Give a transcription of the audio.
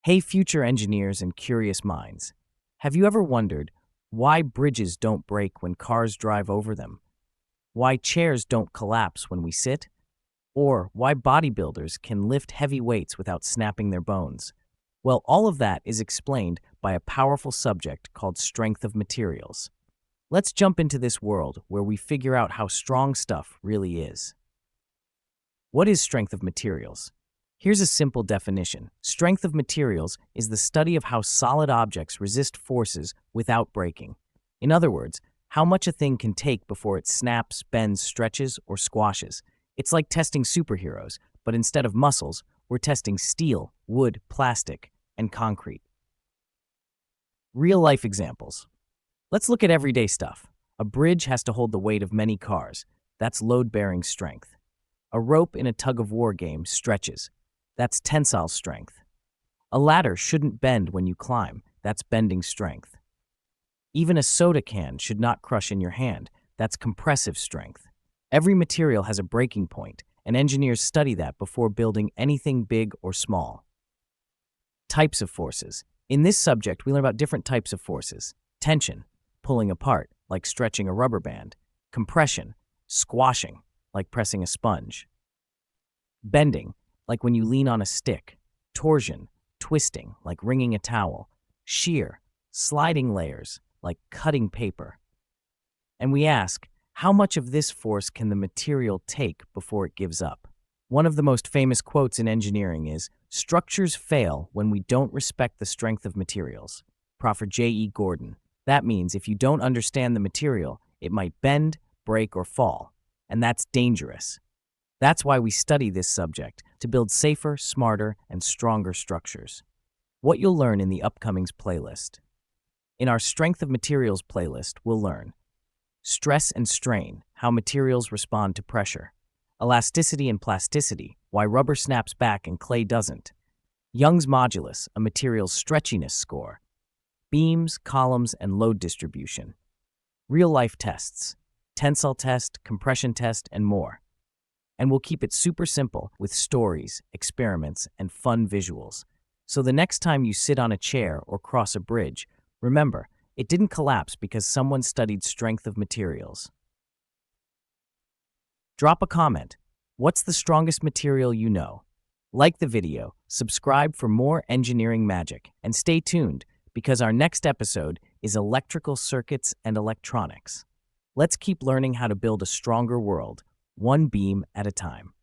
Hey, future engineers and curious minds. Have you ever wondered why bridges don't break when cars drive over them? Why chairs don't collapse when we sit? Or why bodybuilders can lift heavy weights without snapping their bones? Well, all of that is explained by a powerful subject called strength of materials. Let's jump into this world where we figure out how strong stuff really is. What is strength of materials? Here's a simple definition. Strength of materials is the study of how solid objects resist forces without breaking. In other words, how much a thing can take before it snaps, bends, stretches, or squashes. It's like testing superheroes, but instead of muscles, we're testing steel, wood, plastic, and concrete. Real-life examples. Let's look at everyday stuff. A bridge has to hold the weight of many cars. That's load-bearing strength. A rope in a tug-of-war game stretches. That's tensile strength. A ladder shouldn't bend when you climb. That's bending strength. Even a soda can should not crush in your hand. That's compressive strength. Every material has a breaking point, and engineers study that before building anything big or small. Types of forces. In this subject, we learn about different types of forces. Tension, pulling apart, like stretching a rubber band. Compression, squashing, like pressing a sponge. Bending, like when you lean on a stick. Torsion, twisting, like wringing a towel. Shear, sliding layers, like cutting paper. And we ask, how much of this force can the material take before it gives up? One of the most famous quotes in engineering is, "Structures fail when we don't respect the strength of materials." Prof. J.E. Gordon. That means if you don't understand the material, it might bend, break, or fall. And that's dangerous. That's why we study this subject, to build safer, smarter, and stronger structures. What you'll learn in the upcoming's playlist. In our Strength of Materials playlist, we'll learn stress and strain, how materials respond to pressure. Elasticity and plasticity, why rubber snaps back and clay doesn't. Young's modulus, a material's stretchiness score. Beams, columns, and load distribution. Real-life tests, tensile test, compression test, and more. And we'll keep it super simple with stories, experiments, and fun visuals. So the next time you sit on a chair or cross a bridge, remember, it didn't collapse because someone studied strength of materials. Drop a comment. What's the strongest material you know? Like the video, subscribe for more engineering magic, and stay tuned because our next episode is electrical circuits and electronics. Let's keep learning how to build a stronger world, one beam at a time.